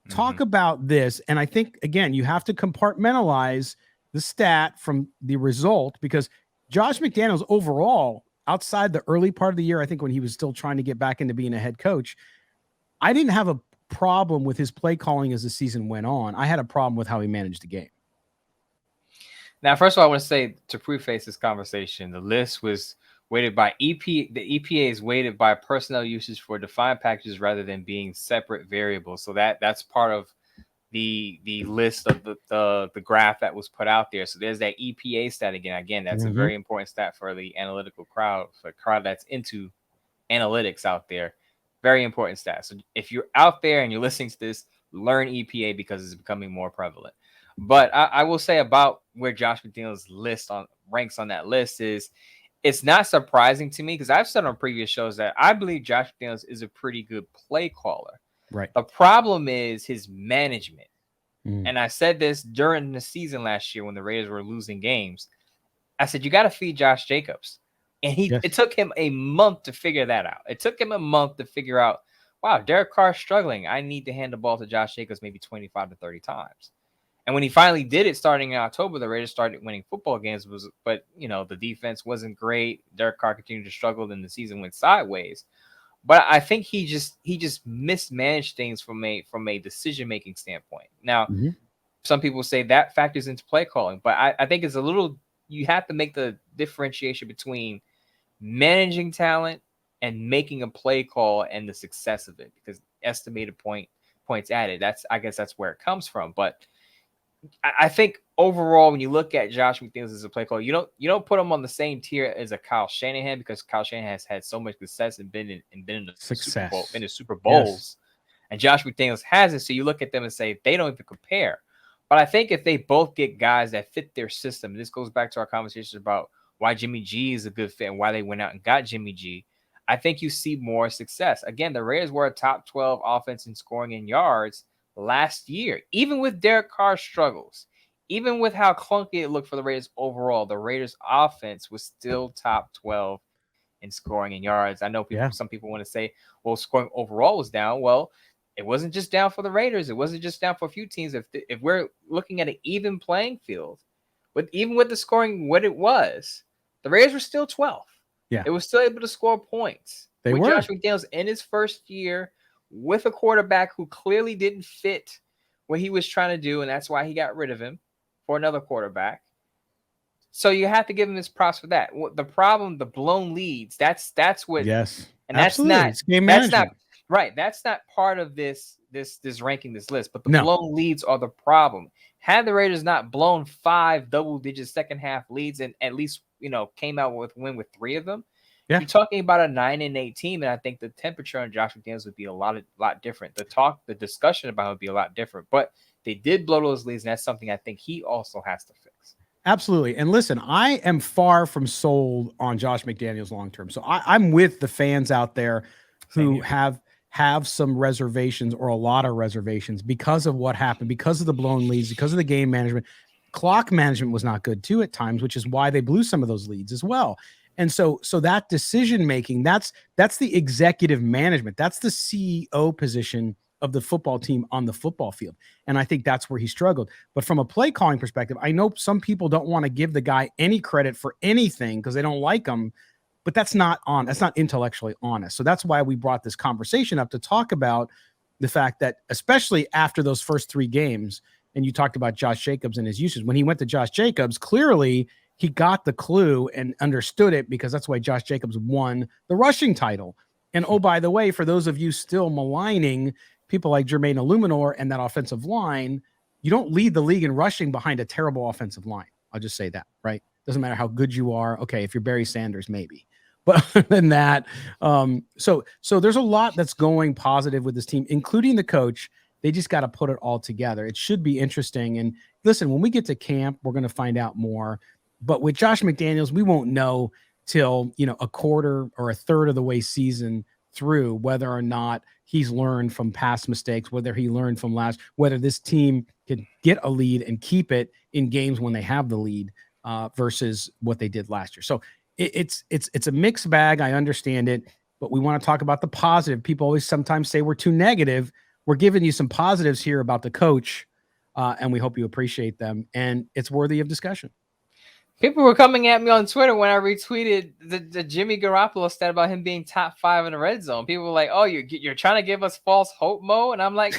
Talk about this. And I think, again, you have to compartmentalize the stat from the result, because Josh McDaniels overall, outside the early part of the year, I think when he was still trying to get back into being a head coach, I didn't have a problem with his play calling as the season went on. I had a problem with how he managed the game. Now, first of all, I want to say, to preface this conversation, the list was weighted by EP. The EPA is weighted by personnel usage for defined packages rather than being separate variables. So that's part of the list of the graph that was put out there. So there's that EPA stat again. Again, that's a very important stat for the analytical crowd, for a crowd that's into analytics out there. Very important stat. So if you're out there and you're listening to this, learn EPA because it's becoming more prevalent. But I will say about where Josh McDaniels ranks on that list is, it's not surprising to me, because I've said on previous shows that I believe Josh McDaniels is a pretty good play caller. Right. The problem is his management. And I said this during the season last year when the Raiders were losing games. I said, you got to feed Josh Jacobs. And it took him a month to figure that out. It took him a month to figure out, wow, Derek Carr's struggling. I need to hand the ball to Josh Jacobs maybe 25 to 30 times. And when he finally did it, starting in October, the Raiders started winning football games. But the defense wasn't great. Derek Carr continued to struggle, and the season went sideways. But I think he just mismanaged things from a decision making standpoint. Now, some people say that factors into play calling, but I think it's a little. You have to make the differentiation between managing talent and making a play call and the success of it, because estimated points added. I guess that's where it comes from. But I think overall, when you look at Josh McDaniels as a play caller, you don't put him on the same tier as a Kyle Shanahan, because Kyle Shanahan has had so much success and been in the Success. Super Bowl, in the Super Bowls, Yes. and Josh McDaniels hasn't. So you look at them and say they don't even compare. But I think if they both get guys that fit their system, this goes back to our conversation about why Jimmy G is a good fit and why they went out and got Jimmy G. I think you see more success. Again, the Raiders were a top 12 offense in scoring and yards last year, even with Derek Carr's struggles, even with how clunky it looked for the Raiders overall. The Raiders offense was still top 12 in scoring and yards. I know some people want to say, well, scoring overall was down. Well, it wasn't just down for the Raiders. It wasn't just down for a few teams. If we're looking at an even playing field, even with the scoring what it was, the Raiders were still 12th. Yeah. It was still able to score points. They with were. Josh McDaniels in his first year with a quarterback who clearly didn't fit what he was trying to do, and that's why he got rid of him for another quarterback. So you have to give him his props for that. The problem, the blown leads, that's what. Yes. And absolutely. that's It's game that's management. not right. That's not part of this ranking, this list. But the No. blown leads are the problem. Had the Raiders not blown 5 double-digit second half leads and at least came out with win with 3 of them, Yeah. you're talking about a 9-8 team, and I think the temperature on Josh McDaniels would be a lot different. The discussion about it would be a lot different. But they did blow those leads, and that's something I think he also has to fix. Absolutely. And listen, I am far from sold on Josh McDaniels long term. So I'm with the fans out there who have some reservations, or a lot of reservations, because of what happened, because of the blown leads, because of the game management. Clock management was not good too at times, which is why they blew some of those leads as well. And so that decision making, that's the executive management. That's the CEO position of the football team on the football field. And I think that's where he struggled. But from a play calling perspective, I know some people don't want to give the guy any credit for anything because they don't like him, but that's not intellectually honest. So that's why we brought this conversation up, to talk about the fact that, especially after those first 3 games, and you talked about Josh Jacobs and his usage. When he went to Josh Jacobs, clearly he got the clue and understood it, because that's why Josh Jacobs won the rushing title. And oh, by the way, for those of you still maligning people like Jermaine Illuminor and that offensive line, you don't lead the league in rushing behind a terrible offensive line. I'll just say that, right? Doesn't matter how good you are. Okay, if you're Barry Sanders, maybe. But other than that, so there's a lot that's going positive with this team, including the coach. They just got to put it all together. It should be interesting. And listen, when we get to camp, we're going to find out more. But with Josh McDaniels, we won't know till, a quarter or a third of the way season through whether or not he's learned from past mistakes, whether he learned from whether this team can get a lead and keep it in games when they have the lead versus what they did last year. So it's a mixed bag. I understand it, but we want to talk about the positive. People always sometimes say we're too negative. We're giving you some positives here about the coach, and we hope you appreciate them. And it's worthy of discussion. People were coming at me on Twitter when I retweeted the Jimmy Garoppolo stat about him being top 5 in the red zone. People were like, "Oh, you're trying to give us false hope, Mo," and I'm like,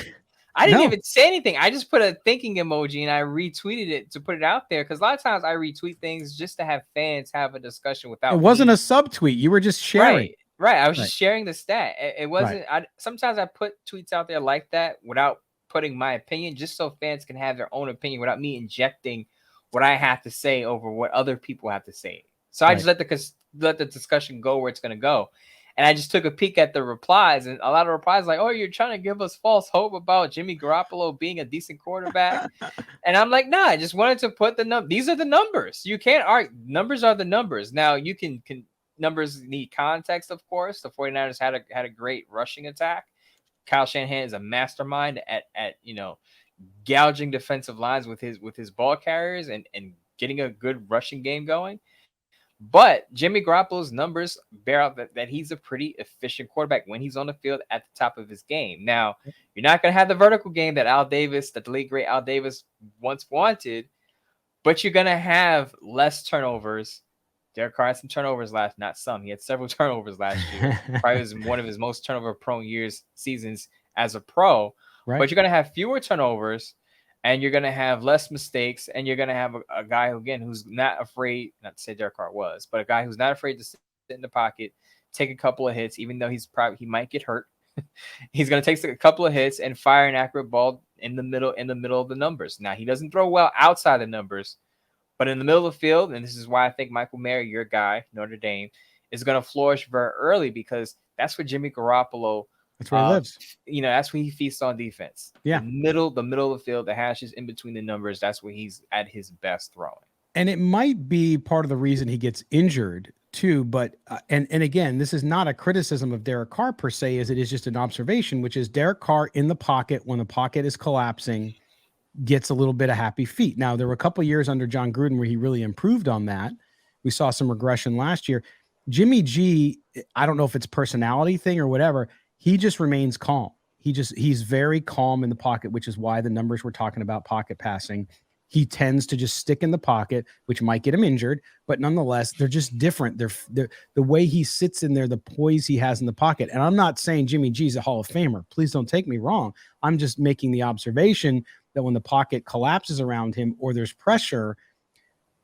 I didn't even say anything. I just put a thinking emoji and I retweeted it to put it out there, because a lot of times I retweet things just to have fans have a discussion without. It wasn't a subtweet. You were just sharing. Right. I was just sharing the stat. It wasn't. Sometimes I put tweets out there like that without putting my opinion, just so fans can have their own opinion without me injecting what I have to say over what other people have to say. So I just let the discussion go where it's going to go. And I just took a peek at the replies, and a lot of replies like, "Oh, you're trying to give us false hope about Jimmy Garoppolo being a decent quarterback." And I'm like, "Nah, I just wanted to put these are the numbers. You can't argue. Numbers are the numbers. Now you can numbers need context, of course. The 49ers had a great rushing attack. Kyle Shanahan is a mastermind at gouging defensive lines with his ball carriers and getting a good rushing game going. But Jimmy Garoppolo's numbers bear out that he's a pretty efficient quarterback when he's on the field at the top of his game. Now, you're not going to have the vertical game that the late great Al Davis once wanted, but you're going to have less turnovers. Derek Carr had some turnovers not some. He had several turnovers last year. Probably was one of his most turnover-prone seasons as a pro. Right. But you're going to have fewer turnovers, and you're going to have less mistakes, and you're going to have a guy who's not afraid, not to say Derek Carr was, but a guy who's not afraid to sit in the pocket, take a couple of hits, even though he might get hurt. He's going to take a couple of hits and fire an accurate ball in the middle of the numbers. Now, he doesn't throw well outside the numbers, but in the middle of the field, and this is why I think Michael Mayer, your guy, Notre Dame, is going to flourish very early, because that's where Jimmy Garoppolo, that's where he lives. That's where he feasts on defense. Yeah. The middle of the field, the hashes in between the numbers, that's where he's at his best throwing. And it might be part of the reason he gets injured too. But, and again, this is not a criticism of Derek Carr per se, as it is just an observation, which is Derek Carr in the pocket, when the pocket is collapsing, gets a little bit of happy feet. Now, there were a couple of years under John Gruden where he really improved on that. We saw some regression last year. Jimmy G, I don't know if it's personality thing or whatever, he just remains calm. He's very calm in the pocket, which is why the numbers we're talking about, pocket passing, he tends to just stick in the pocket, which might get him injured, but nonetheless, they're just different. They're the way he sits in there, the poise he has in the pocket. And I'm not saying Jimmy G's a Hall of Famer. Please don't take me wrong. I'm just making the observation that when the pocket collapses around him or there's pressure,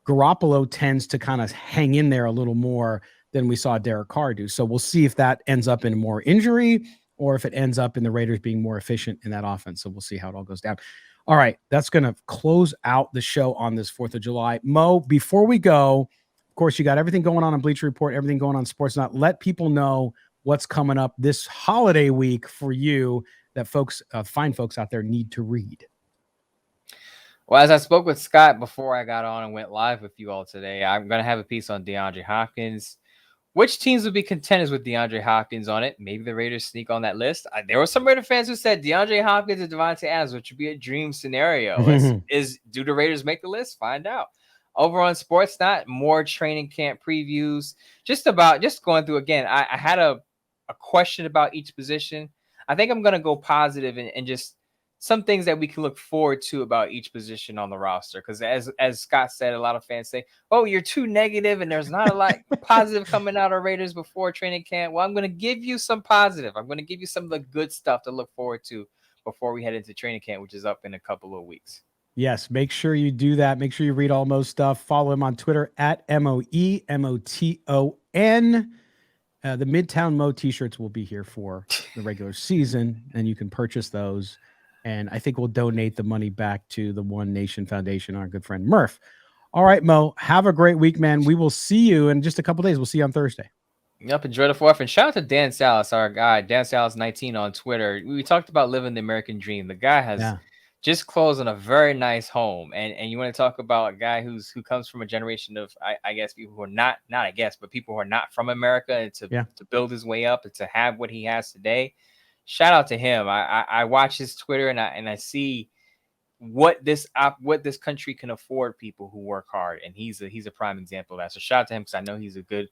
Garoppolo tends to kind of hang in there a little more than we saw Derek Carr do. So we'll see if that ends up in more injury or if it ends up in the Raiders being more efficient in that offense. So we'll see how it all goes down. All right, that's going to close out the show on this 4th of July. Mo, before we go, of course, you got everything going on Bleacher Report, everything going on Sportsnet. Let people know what's coming up this holiday week for you that folks, fine folks out there need to read. Well, as I spoke with Scott before I got on and went live with you all today, I'm going to have a piece on DeAndre Hopkins. Which teams would be contenders with DeAndre Hopkins on it? Maybe the Raiders sneak on that list. There were some Raider fans who said DeAndre Hopkins and Devontae Adams, which would be a dream scenario. Do the Raiders make the list? Find out. Over on Sportsnet, more training camp previews. Just going through again. I had a question about each position. I think I'm going to go positive and just some things that we can look forward to about each position on the roster. Because as Scott said, a lot of fans say, oh, you're too negative and there's not a lot positive coming out of Raiders before training camp. Well, I'm going to give you some positive. I'm going to give you some of the good stuff to look forward to before we head into training camp, which is up in a couple of weeks. Yes, make sure you do that. Make sure you read all Mo's stuff. Follow him on Twitter at MOEMOTON. The Midtown Mo t-shirts will be here for the regular season, and you can purchase those. And I think we'll donate the money back to the One Nation Foundation, our good friend Murph. All right, Mo, have a great week, man. We will see you in just a couple days. We'll see you on Thursday. Yep, enjoy the 4th. And shout out to Dan Salas, our guy, Dan Salas19 on Twitter. We talked about living the American dream. The guy has just closed on a very nice home. And you want to talk about a guy who comes from a generation of, I guess, people who are not I guess, but people who are not from America, and to build his way up and to have what he has today. Shout out to him. I watch his Twitter and I see what this country can afford people who work hard, and he's a prime example of that. So shout out to him, because I know he's a good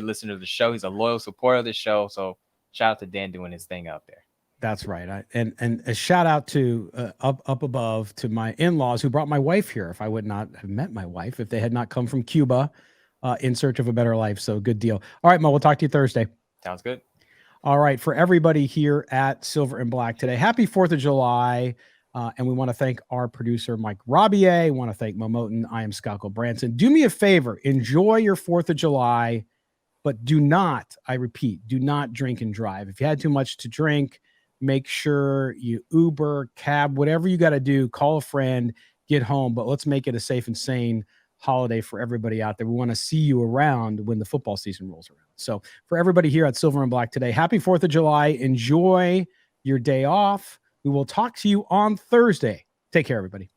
listener of the show. He's a loyal supporter of the show. So shout out to Dan doing his thing out there. That's right. And a shout out to up above to my in-laws who brought my wife here. If I would not have met my wife if they had not come from Cuba in search of a better life. So good deal. All right, Mo, we'll talk to you Thursday. Sounds good. All right, for everybody here at Silver and Black today, happy 4th of July. And we want to thank our producer, Mike Robier. We want to thank Moe Moton. I am Scott Gulbransen. Do me a favor. Enjoy your 4th of July, but do not, I repeat, do not drink and drive. If you had too much to drink, make sure you Uber, cab, whatever you got to do, call a friend, get home. But let's make it a safe and sane holiday for everybody out there. We want to see you around when the football season rolls around. So for everybody here at Silver and Black today, happy 4th of July. Enjoy your day off. We will talk to you on Thursday. Take care, everybody.